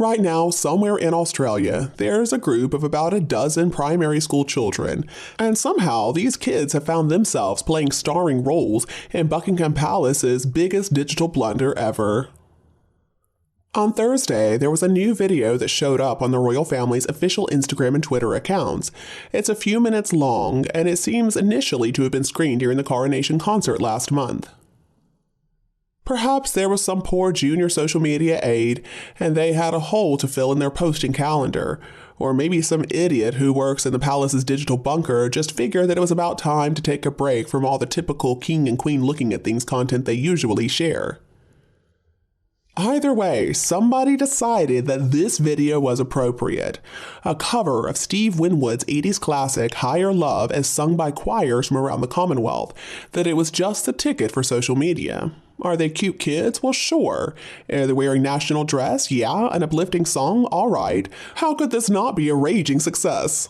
Right now, somewhere in Australia, there's a group of about a dozen primary school children, and somehow these kids have found themselves playing starring roles in Buckingham Palace's biggest digital blunder ever. On Thursday, there was a new video that showed up on the royal family's official Instagram and Twitter accounts. It's a few minutes long, and it seems initially to have been screened during the coronation concert last month. Perhaps there was some poor junior social media aide, and they had a hole to fill in their posting calendar. Or maybe some idiot who works in the palace's digital bunker just figured that it was about time to take a break from all the typical king and queen looking at things content they usually share. Either way, somebody decided that this video was appropriate. A cover of Steve Winwood's 80s classic Higher Love as sung by choirs from around the Commonwealth, that it was just the ticket for social media. Are they cute kids? Well, sure. Are they wearing national dress? Yeah. An uplifting song? All right. How could this not be a raging success?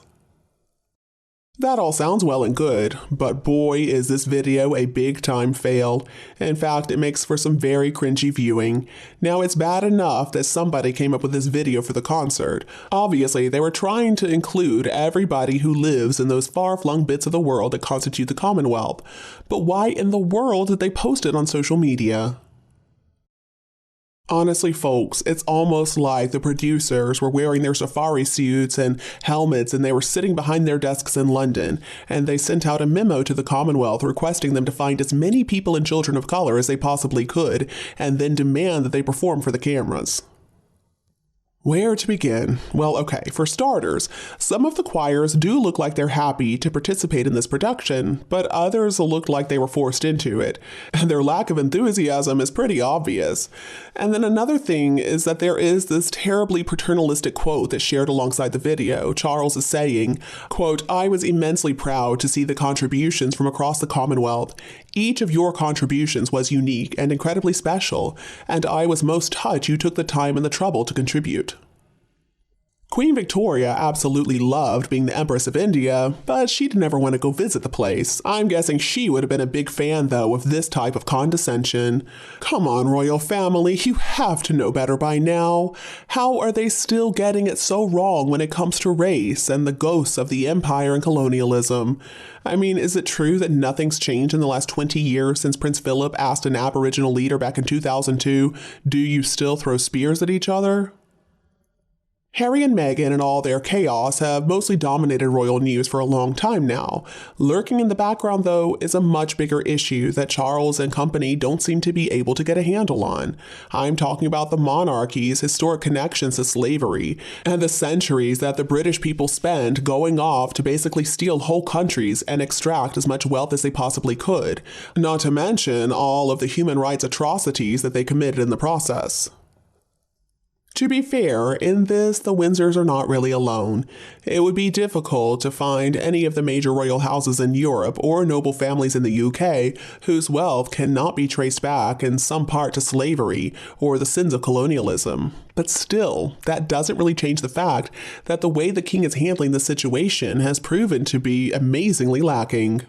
That all sounds well and good, but boy is this video a big-time fail. In fact, it makes for some very cringy viewing. Now, it's bad enough that somebody came up with this video for the concert. Obviously, they were trying to include everybody who lives in those far-flung bits of the world that constitute the Commonwealth. But why in the world did they post it on social media? Honestly, folks, it's almost like the producers were wearing their safari suits and helmets and they were sitting behind their desks in London, and they sent out a memo to the Commonwealth requesting them to find as many people and children of color as they possibly could, and then demand that they perform for the cameras. Where to begin? Well, okay, for starters, some of the choirs do look like they're happy to participate in this production, but others look like they were forced into it, and their lack of enthusiasm is pretty obvious. And then another thing is that there is this terribly paternalistic quote that's shared alongside the video. Charles is saying, quote, "I was immensely proud to see the contributions from across the Commonwealth. Each of your contributions was unique and incredibly special, and I was most touched you took the time and the trouble to contribute." Queen Victoria absolutely loved being the Empress of India, but she'd never want to go visit the place. I'm guessing she would have been a big fan, though, of this type of condescension. Come on, royal family, you have to know better by now. How are they still getting it so wrong when it comes to race and the ghosts of the empire and colonialism? I mean, is it true that nothing's changed in the last 20 years since Prince Philip asked an Aboriginal leader back in 2002, "Do you still throw spears at each other?" Harry and Meghan and all their chaos have mostly dominated royal news for a long time now. Lurking in the background, though, is a much bigger issue that Charles and company don't seem to be able to get a handle on. I'm talking about the monarchy's historic connections to slavery and the centuries that the British people spent going off to basically steal whole countries and extract as much wealth as they possibly could, not to mention all of the human rights atrocities that they committed in the process. To be fair, in this, the Windsors are not really alone. It would be difficult to find any of the major royal houses in Europe or noble families in the UK whose wealth cannot be traced back in some part to slavery or the sins of colonialism. But still, that doesn't really change the fact that the way the king is handling the situation has proven to be amazingly lacking.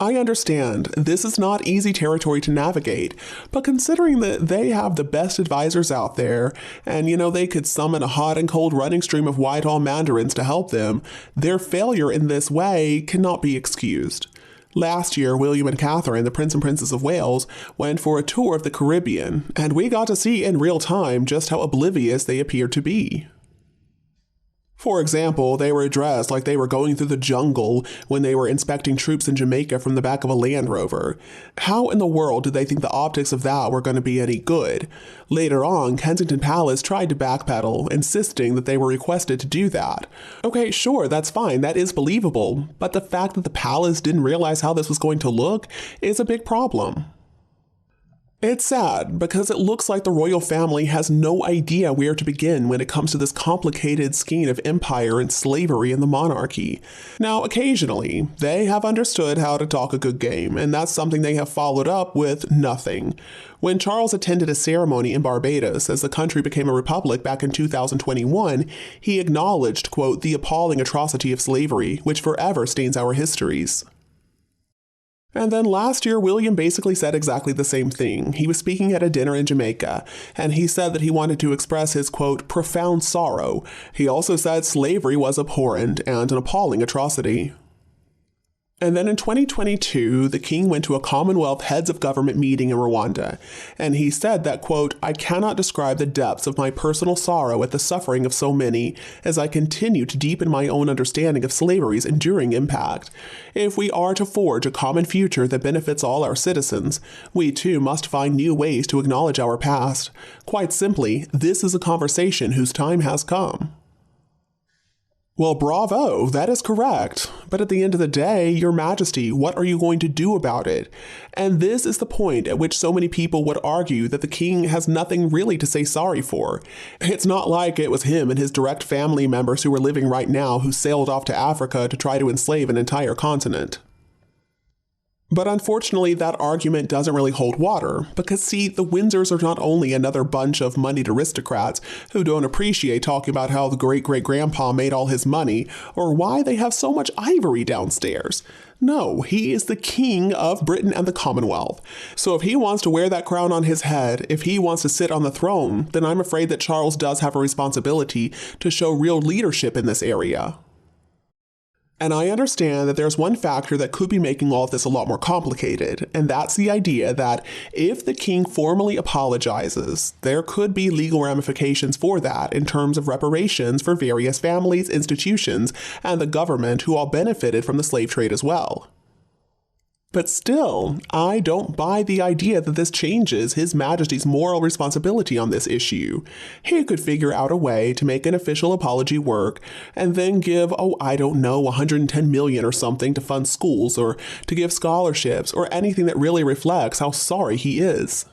I understand, this is not easy territory to navigate, but considering that they have the best advisors out there, and they could summon a hot and cold running stream of Whitehall mandarins to help them, their failure in this way cannot be excused. Last year, William and Catherine, the Prince and Princess of Wales, went for a tour of the Caribbean, and we got to see in real time just how oblivious they appeared to be. For example, they were dressed like they were going through the jungle when they were inspecting troops in Jamaica from the back of a Land Rover. How in the world did they think the optics of that were going to be any good? Later on, Kensington Palace tried to backpedal, insisting that they were requested to do that. Okay, sure, that's fine, that is believable, but the fact that the palace didn't realize how this was going to look is a big problem. It's sad because it looks like the royal family has no idea where to begin when it comes to this complicated skein of empire and slavery in the monarchy. Now, occasionally, they have understood how to talk a good game, and that's something they have followed up with nothing. When Charles attended a ceremony in Barbados as the country became a republic back in 2021, he acknowledged, quote, "the appalling atrocity of slavery, which forever stains our histories." And then last year, William basically said exactly the same thing. He was speaking at a dinner in Jamaica, and he said that he wanted to express his, quote, profound sorrow. He also said slavery was abhorrent and an appalling atrocity. And then in 2022, the king went to a Commonwealth heads of government meeting in Rwanda, and he said that, quote, I cannot describe the depths of my personal sorrow at the suffering of so many as I continue to deepen my own understanding of slavery's enduring impact. If we are to forge a common future that benefits all our citizens, we too must find new ways to acknowledge our past. Quite simply, this is a conversation whose time has come. Well, bravo, that is correct. But at the end of the day, Your Majesty, what are you going to do about it? And this is the point at which so many people would argue that the king has nothing really to say sorry for. It's not like it was him and his direct family members who are living right now who sailed off to Africa to try to enslave an entire continent. But unfortunately, that argument doesn't really hold water, because see, the Windsors are not only another bunch of moneyed aristocrats who don't appreciate talking about how the great-great-grandpa made all his money, or why they have so much ivory downstairs. No, he is the king of Britain and the Commonwealth. So if he wants to wear that crown on his head, if he wants to sit on the throne, then I'm afraid that Charles does have a responsibility to show real leadership in this area. And I understand that there's one factor that could be making all of this a lot more complicated, and that's the idea that if the king formally apologizes, there could be legal ramifications for that in terms of reparations for various families, institutions, and the government who all benefited from the slave trade as well. But still, I don't buy the idea that this changes His Majesty's moral responsibility on this issue. He could figure out a way to make an official apology work and then give, I don't know, $110 million or something to fund schools or to give scholarships or anything that really reflects how sorry he is.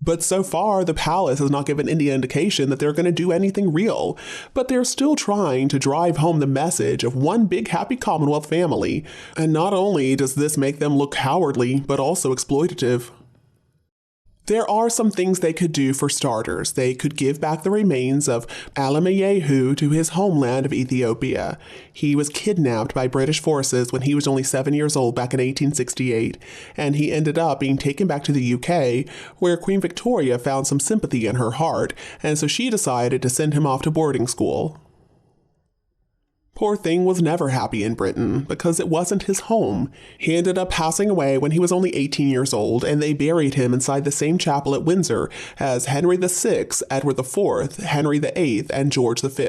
But so far, the palace has not given any indication that they're going to do anything real, but they're still trying to drive home the message of one big happy Commonwealth family. And not only does this make them look cowardly, but also exploitative. There are some things they could do for starters. They could give back the remains of Alamayehu to his homeland of Ethiopia. He was kidnapped by British forces when he was only 7 years old back in 1868, and he ended up being taken back to the UK, where Queen Victoria found some sympathy in her heart, and so she decided to send him off to boarding school. Poor thing was never happy in Britain because it wasn't his home. He ended up passing away when he was only 18 years old, and they buried him inside the same chapel at Windsor as Henry VI, Edward IV, Henry VIII, and George V.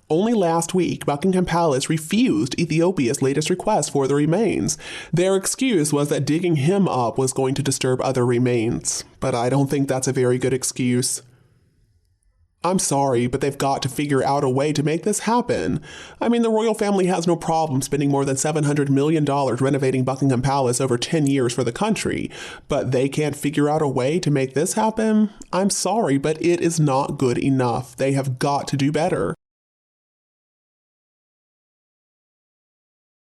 Only last week, Buckingham Palace refused Ethiopia's latest request for the remains. Their excuse was that digging him up was going to disturb other remains, but I don't think that's a very good excuse. I'm sorry, but they've got to figure out a way to make this happen. I mean, the royal family has no problem spending more than $700 million renovating Buckingham Palace over 10 years for the country, but they can't figure out a way to make this happen? I'm sorry, but it is not good enough. They have got to do better.